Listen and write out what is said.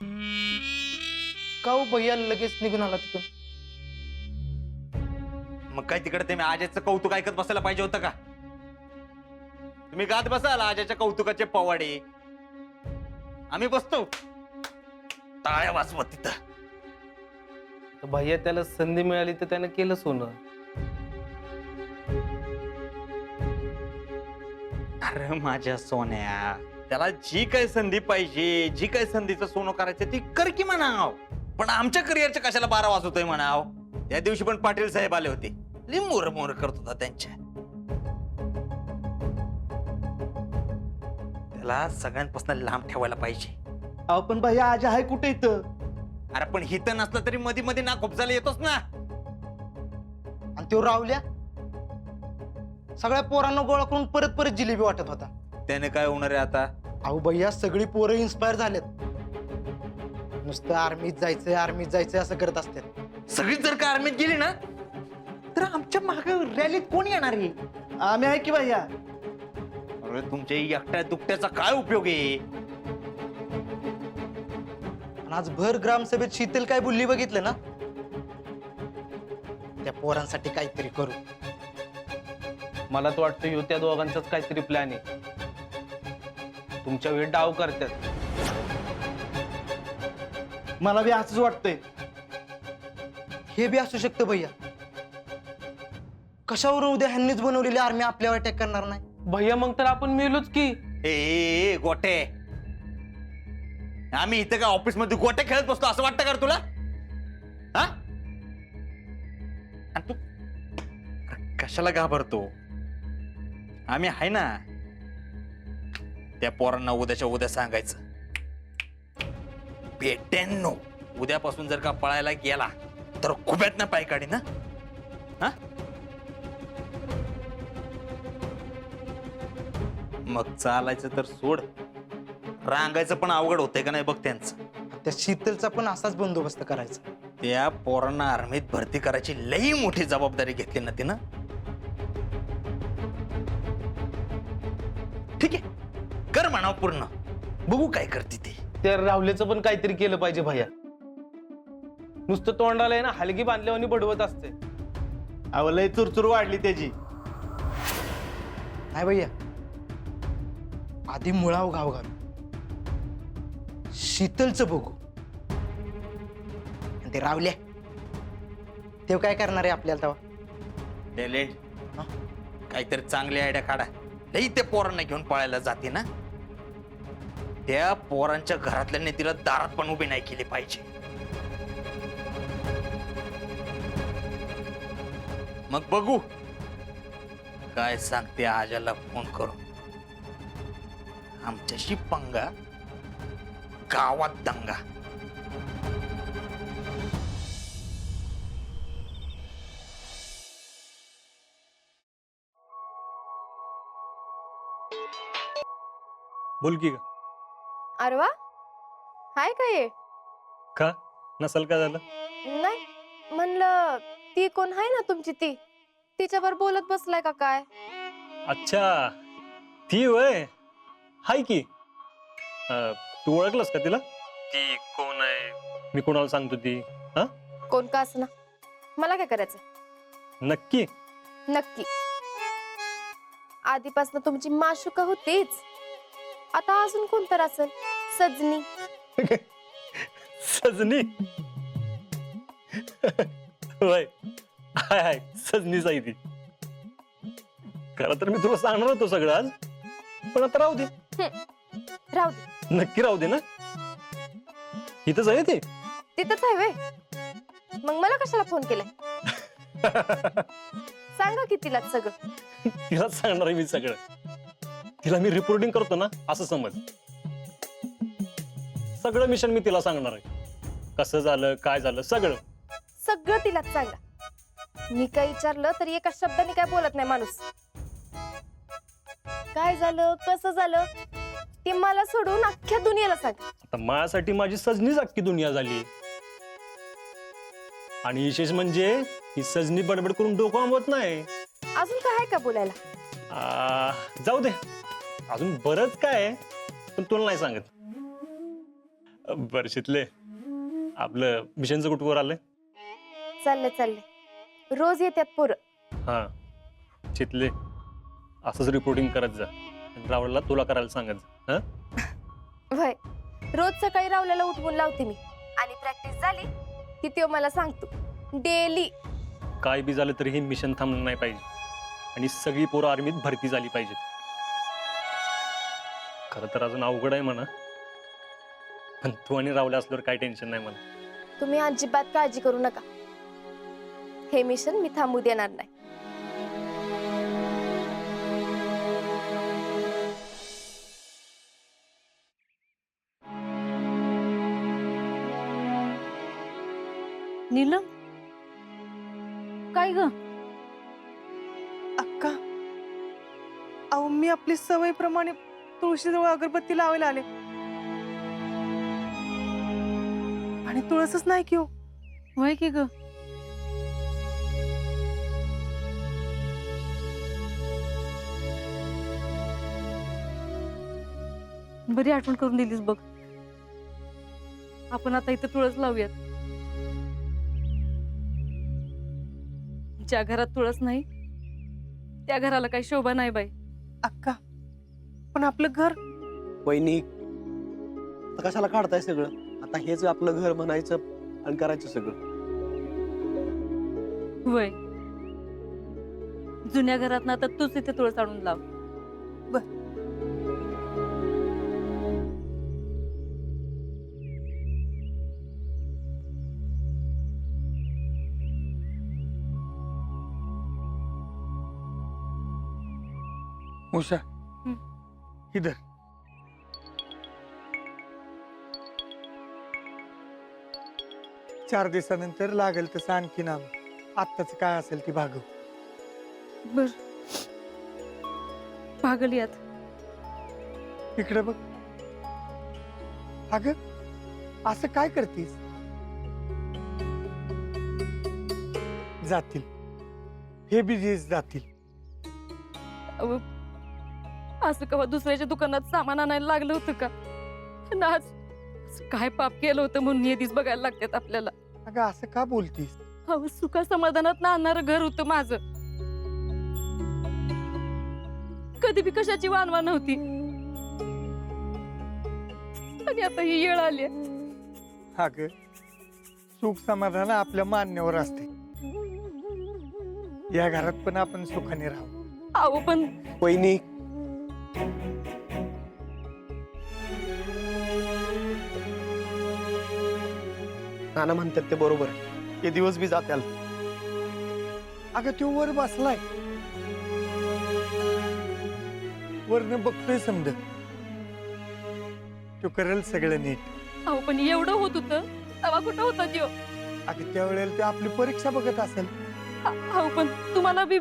का हो भैया लगेच निघून आला तिथून? मग काय तिकडे ते मी आजाचं कौतुक ऐकत बसायला पाहिजे होतं का? तुम्ही गात बसाल आजाच्या कौतुकाचे पवाडे, आम्ही बसतो टाळ्या वाजवत तिथं. तर भैया त्याला संधी मिळाली तर त्यानं केलं सोनं. अरे माझ्या सोन्या, त्याला जी काही संधी पाहिजे, जी काही संधीचं सोनं करायचं ती कर की म्हणाव. पण आमच्या करिअरच्या कशाला 12 वाजवतोय म्हणाव. त्या दिवशी पण पाटील साहेब आले होते, लिंबूर मोर करत होता त्यांच्या. त्याला सगळ्यांपासून लांब ठेवायला पाहिजे. अहो पण भैया आज आहे कुठे इथं? अरे पण हित नसलं तरी मध्ये मध्ये ना खोपसाला येतोच ना. आणि तो रावल्या सगळ्या पोरांना गोळा करून परत परत जिलेबी वाटत होता. त्याने काय होणार आहे आता? अहो भैया सगळी पोरं इन्स्पायर झालेत. नुसतं आर्मीत जायचंय असं करत असतात. सगळीच जर का आर्मीत गेली ना तर आमच्या मागे रॅलीत कोण येणार आहे? आम्ही आहे की भैया. अरे तुमच्या एकट्या दुकट्याचा काय उपयोग आहे? आणि आज भर ग्रामसभेत शीतल काय बोलली बघितलं ना? त्या पोरांसाठी काहीतरी करू. मला तर वाटतं ह्यो त्या दोघांचाच काहीतरी प्लॅन आहे. तुमच्या वेळी डाव करतात. मला बी असंच वाटतंय. हे बी असू शकतं भैया. कशावरून उद्या ह्यांनीच बनवलेली आर्मी आपल्यावर अटॅक करणार नाही? भैया मग तर आपण मेलोच की. ए गोटे, आम्ही इथं का ऑफिस मध्ये गोटे खेळत बसतो असं वाटतं का रे तुला? हा? आणि तू कशाला घाबरतो? आम्ही आहे ना. त्या पोरांना उद्याच्या उद्या सांगायचं, बेट्यांनो उद्यापासून जर का पळायला गेला तर खुब्यात ना पाय काढी ना. हा? मग चालायचं तर सोड, रांगायचं पण अवघड होतंय का नाही बघ त्यांचं. त्या शीतलचा पण असाच बंदोबस्त करायचा. त्या पोरांना आर्मीत भरती करायची लई मोठी जबाबदारी घेतली ना तिनं. ठीक आहे, कर म्हणावं पूर्ण, बघू काय करते ते. त्या रावल्याचं पण काहीतरी केलं पाहिजे भैया. नुसतं तोंडाला आहे ना हलगी बांधल्यावानी बडवत असते. अहो लय चुरचुर वाढली त्याची. नाही भैया, आधी मुळाव घाव घालू. शीतलचं बघू. आणि ते रावल्या ते काय करणार आहे आपल्याला तेव्हा? टॅलेंट काहीतरी चांगली आयडिया काढा. लई ते पोरांना घेऊन पळायला जाते ना, त्या पोरांच्या घरातल्यांनी तिला दारात पण उभी नाही केली पाहिजे. मग बघू काय सांगते आजाला फोन करून. आमच्याशी पंगा, गावात दंगा. बोल की ग. अरे वा, हाय काय? का नसल का झालं? नाही म्हणलं ती कोण आहे ना तुमची, ती तिच्यावर बोलत बसलाय का काय? अच्छा ती वय हाय की. तू ओळखलंस का तिला? ती कोण आहे? मी कोणाला सांगतो ती? हा कोण का असं ना, मला काय करायचं? नक्की? नक्की. आधीपासून तुमची माशुका होतीच, आता अजून कोण तर असेल. सजनी. सजनी? वय हाय हाय सजनीच आहे ती. खरं तर मी तुला सांगणार होतो सगळं आज, पण आता राहू दे. राहू दे. नक्की राहू दे ना. इथंच आहे ते. तिथंच आहे वे. मग मला कशाला फोन केलाय? सांगा की तिला सगळं. तिला सांगणार आहे मी सगळं. तिला मी रिपोर्टिंग करतो ना असं समज. सगळं मिशन मी तिला सांगणार आहे. कसं झालं, काय झालं, सगळं सगळं तिलाच सांगा. मी काय विचारलं तरी एका शब्दाने काय बोलत नाही माणूस. काय झालं, कसं झालं ते मला सोडून अख्ख्या दुनियेला सांग. आता माझ्यासाठी माझी सजनीच अख्खी दुनिया झाली. आणि विशेष म्हणजे ही सजनी बडबड करून डोकं आंबवत नाही. अजून काय आहे का बोलायला? जाऊ दे, अजून बरंच काय आहे, पण तुला नाही सांगत. बरं शितले, आपलं मिशनचं कुठवर आलंय? चालले रोज येतात पोरं. हा शितले, असंच रिपोर्टिंग करत जा आणि रावळला तुला करायला सांगत जा. हा वय रोज सकाळी रावल्याला उठवून लावते मी आणि प्रॅक्टिस झाली की तो मला सांगतो डेली. काय बी झालं तरी हे मिशन थांबलं नाही पाहिजे आणि सगळी पोरं आर्मीत भरती झाली पाहिजेत. खरं तर अजून अवघड आहे म्हणा, पण तू आणि रावल्या असल्यावर काय टेन्शन नाही मला. तुम्ही अजिबात काळजी करू नका, हे मिशन मी थांबू देणार नाही. नीलम, काय ग? अक्का, अहो मी आपली सवयीप्रमाणे तुळशीजवळ अगरबत्ती लावायला आले आणि तुळसच नाही की हो. वय की ग? बरी आठवण करून दिलीस बघ. आपण आता इथं तुळस लावूयात. ज्या घरात तुळस नाही त्या घराला काही शोभा नाही बाई. अक्का, पण आपलं घर. वहिनी, आता कशाला काढताय सगळं? आता हेच आपलं घर म्हणायचं आणि करायचं सगळं. वय जुन्या घरात ना आता तूच इथे तुळस आणून लाव. उषा, इधर. चार दिवसानंतर लागेल तसं आणखीन आलो. आत्ताच काय असेल ती भागव. बर भागल यात. इकडे बघ. अगं, असं काय करतीस? जातील, हे बी दिवस जातील. अहो, असं कवा दुसऱ्याच्या दुकानात सामान आणायला लागलं होतं का? आणि आज असं काय पाप केलं होतं म्हणून हे दिस बघायला लागतात आपल्याला. अगं, असं का बोलतीस? अहो, सुखा समाधानात आणणारं घर होतं माझं. कधी बी कशाची वानवा नव्हती आणि आता ही येळ आली. अगं, सुख समाधान आपल्या मान्यावर असते. या घरात पण आपण सुखाने राहू. अहो पण वहिनी, नाना म्हणतात ते बरोबर. हे दिवस बी जात्याल. अगं, तो वर बसलाय, वरनं बघतोय समज. तो करेल सगळं नीट. अहो पण एवढं होत होतं तेव्हा कुठं होता त्यो? अगं, त्यावेळेला ते आपली परीक्षा बघत असेल. अहो पण तुम्हाला बी